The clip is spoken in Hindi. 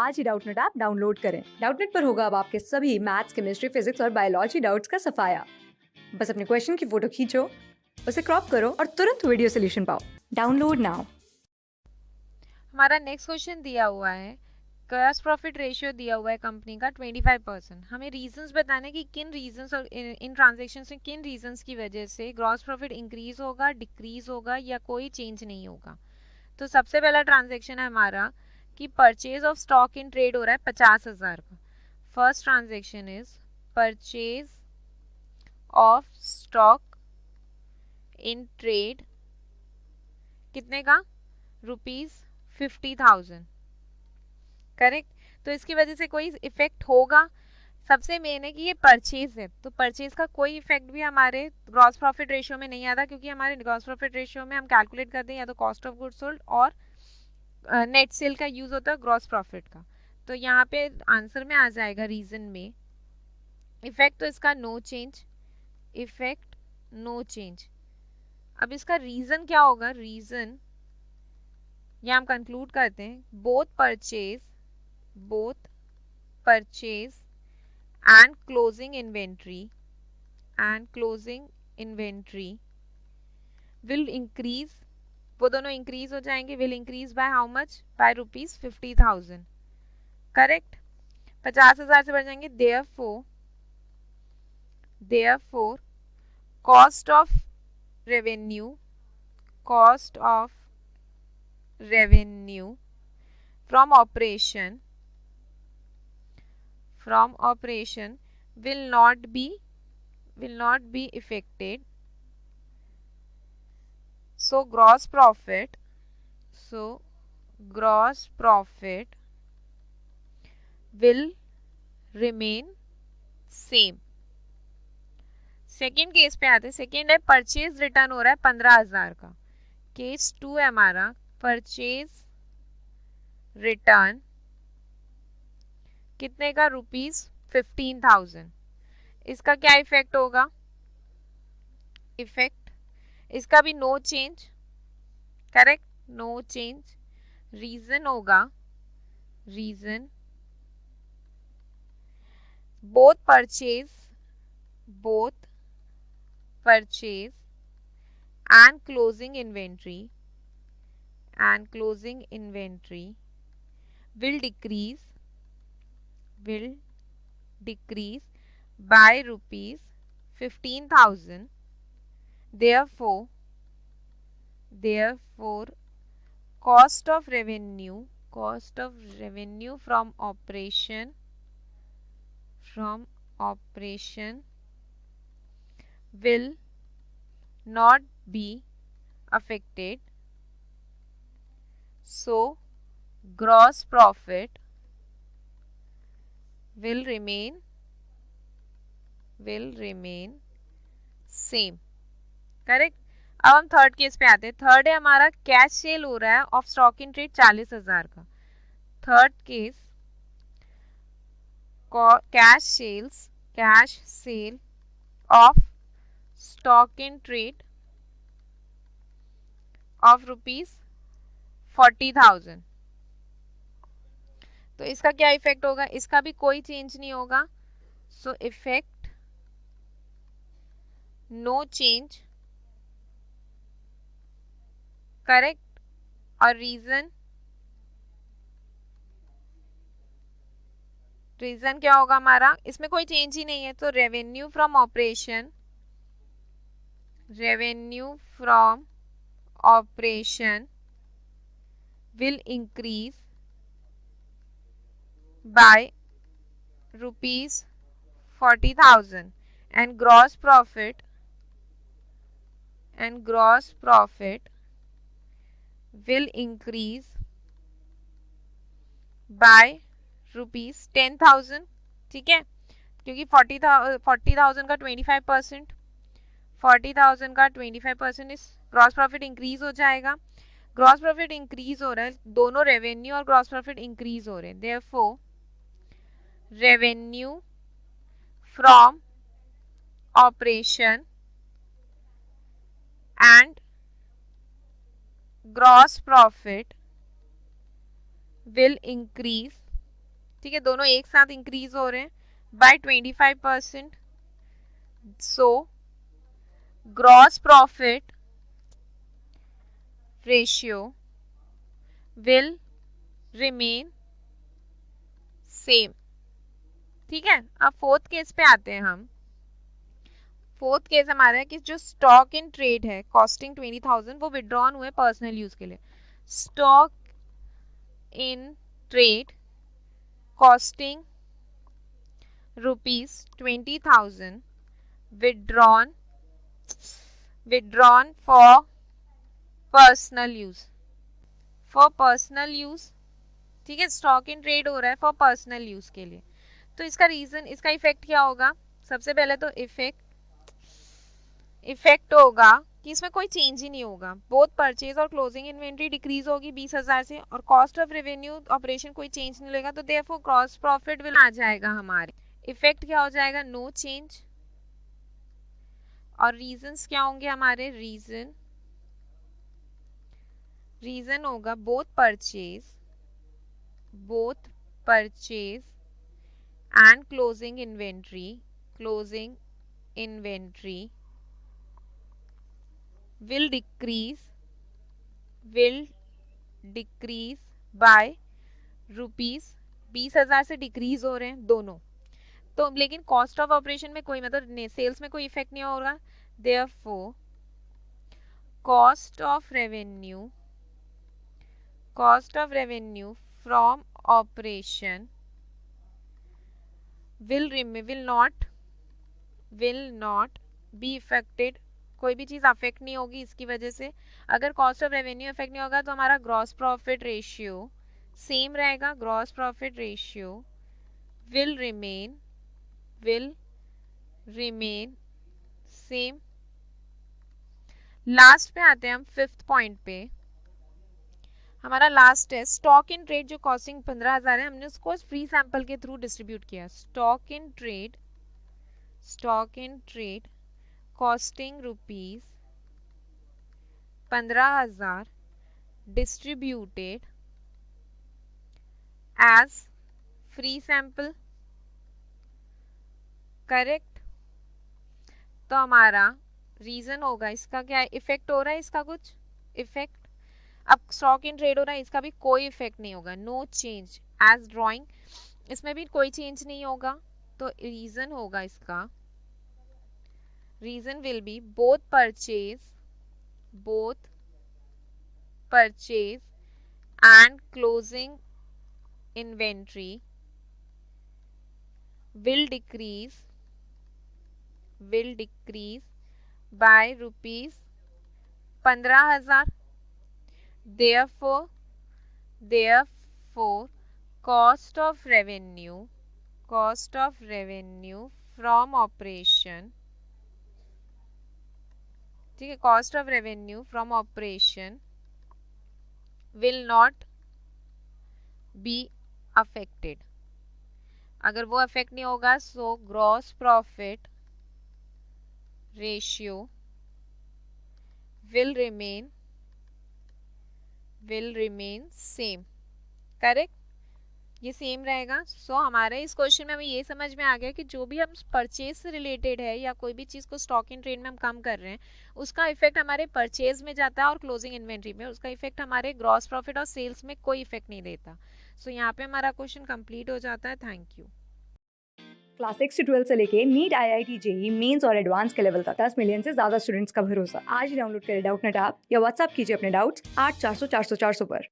आज ही डाउटनेट ऐप डाउनलोड करें। डाउटनेट पर होगा अब आपके सभी मैथ्स, केमिस्ट्री, फिजिक्स और बायोलॉजी डाउट्स का सफाया। बस अपने क्वेश्चन की फोटो खींचो, उसे क्रॉप करो और तुरंत वीडियो सोल्यूशन पाओ। Download now. हमारा नेक्स्ट क्वेश्चन दिया हुआ है, ग्रॉस प्रॉफिट रेशियो दिया हुआ है कंपनी का 25%। हमें रीजंस बताने कि किन रीजंस और इन ट्रांजेक्शन में किन रीजंस की वजह से ग्रॉस प्रॉफिट इंक्रीज होगा, डिक्रीज होगा या कोई चेंज नहीं होगा। तो सबसे पहला ट्रांजेक्शन है हमारा कि purchase of stock in trade हो रहा है 50,000 का। First transaction is purchase of stock in trade कितने का, ₹50,000। करेक्ट। तो इसकी वजह से कोई इफेक्ट होगा। सबसे मेन है कि ये परचेज है, तो परचेज का कोई इफेक्ट भी हमारे ग्रॉस प्रॉफिट रेशियो में नहीं आता, क्योंकि हमारे ग्रॉस प्रॉफिट रेशियो में हम कैलकुलेट करते हैं या तो कॉस्ट ऑफ गुड्स सोल्ड और नेट सेल का यूज होता है ग्रॉस प्रॉफिट का। तो यहाँ पे आंसर में आ जाएगा रीजन में इफेक्ट, तो इसका no change, effect no change. अब इसका रीजन क्या होगा, रीजन या हम कंक्लूड करते हैं both purchase and closing inventory will increase, वो दोनों increase हो जाएंगे, will increase by how much, by ₹50,000। Correct, 50,000 से बढ़ जाएंगे। therefore cost of revenue from operation will not be affected, so gross profit will remain same। Second case पे आते हैं। सेकेंड है परचेज रिटर्न हो रहा है 15,000 का। केस 2 है हमारा परचेज रिटर्न कितने का, ₹15,000। इसका क्या इफेक्ट होगा, इफेक्ट इसका भी no change. Correct, no change. Reason होगा, reason both purchase and closing inventory will decrease by ₹15,000। therefore cost of revenue from operation will not be affected, so gross profit will remain same। Correct. अब हम थर्ड केस पे आते हैं। थर्ड है हमारा कैश सेल हो रहा है ऑफ स्टॉक इन ट्रेड 40,000 का। Third case cash cell of stock in trade off ₹40,000। तो इसका क्या इफेक्ट होगा, इसका भी कोई चेंज नहीं होगा, सो इफेक्ट नो चेंज। करेक्ट। और रीजन क्या होगा हमारा, इसमें कोई चेंज ही नहीं है, तो revenue from operation will increase by ₹40,000 and gross profit will increase by ₹10,000। ठीक है, क्योंकि 40,000 का 25%, 40,000 का 25% इस ग्रॉस प्रॉफिट इंक्रीज हो जाएगा। ग्रॉस प्रॉफिट इंक्रीज हो रहा है, दोनों रेवेन्यू और ग्रॉस प्रॉफिट इंक्रीज हो रहे हैं। Therefore revenue from operation and gross profit will increase ठीक है, दोनों एक साथ इंक्रीज हो रहे हैं by 25%. So gross profit ratio will remain same. ठीक है, अब फोर्थ केस पे आते हैं हम. फोर्थ केस हमारा है कि जो स्टॉक इन ट्रेड है कॉस्टिंग 20,000 वो विड्रॉन हुए पर्सनल यूज के लिए. Stock in trade costing ₹20,000 withdrawn for personal use. ठीक है, स्टॉक इन ट्रेड हो रहा है फॉर पर्सनल यूज के लिए. तो इसका रीजन, इसका इफेक्ट क्या होगा? सबसे पहले तो इफेक्ट होगा कि इसमें कोई चेंज ही नहीं होगा. बोथ परचेज और क्लोजिंग इन्वेंट्री डिक्रीज होगी 20,000 से, और कॉस्ट ऑफ रेवेन्यू ऑपरेशन कोई चेंज नहीं लेगा, तो देयरफॉर ग्रॉस प्रॉफिट विल आ जाएगा हमारे. इफेक्ट क्या हो जाएगा? No change. और रीजंस क्या होंगे हमारे? रीजन होगा both purchase and closing inventory will decrease by ₹20,000 से डिक्रीज हो रहे हैं दोनों. तो लेकिन कॉस्ट ऑफ ऑपरेशन में कोई मतलब सेल्स में कोई इफेक्ट नहीं होगा. Therefore cost of revenue from operation will not be affected. कोई भी चीज अफेक्ट नहीं होगी इसकी वजह से. अगर कॉस्ट ऑफ रेवेन्यू इफेक्ट नहीं होगा तो हमारा ग्रॉस प्रॉफिट रेशियो सेम रहेगा. Gross profit ratio will remain same. Last पे आते हैं हम, फिफ्थ पॉइंट पे. हमारा लास्ट है स्टॉक इन ट्रेड जो कॉस्टिंग 15,000 है, हमने उसको फ्री सैंपल के थ्रू डिस्ट्रीब्यूट किया. Stock in trade costing ₹15,000 distributed as free sample. Correct. तो हमारा रीजन होगा, इसका क्या इफेक्ट हो रहा है? इसका कुछ इफेक्ट. अब स्टॉक इन ट्रेड हो रहा है, इसका भी कोई इफेक्ट नहीं होगा. नो चेंज एज ड्राइंग, इसमें भी कोई चेंज नहीं होगा. तो रीजन होगा इसका, reason will be both purchase and closing inventory will decrease by ₹15,000. Therefore cost of revenue from operation, ठीक है, cost of revenue from operation will not be affected. अगर वो अफेक्ट नहीं होगा सो gross profit ratio will remain same. Correct, ये सेम रहेगा. सो हमारे इस क्वेश्चन में हमें ये समझ में आ गया कि जो भी हम परचेज से रिलेटेड है या कोई भी चीज को स्टॉक इन ट्रेड में हम कम कर रहे हैं, उसका इफेक्ट हमारे परचेज में जाता है और क्लोजिंग इन्वेंट्री में. उसका इफेक्ट हमारे ग्रॉस प्रॉफिट और सेल्स में कोई इफेक्ट नहीं देता. सो यहाँ पे हमारा क्वेश्चन कंप्लीट हो जाता है. Thank you. क्लास 6 से 12 से लेके नीट, IIT, JEE मेंस और एडवांस के लेवल तक 10 मिलियन से ज्यादा स्टूडेंट्स का भरोसा. आज ही डाउनलोड करें डाउटनेट ऐप या व्हाट्सएप कीजिए अपने डाउट्स 8400 400 400 पर.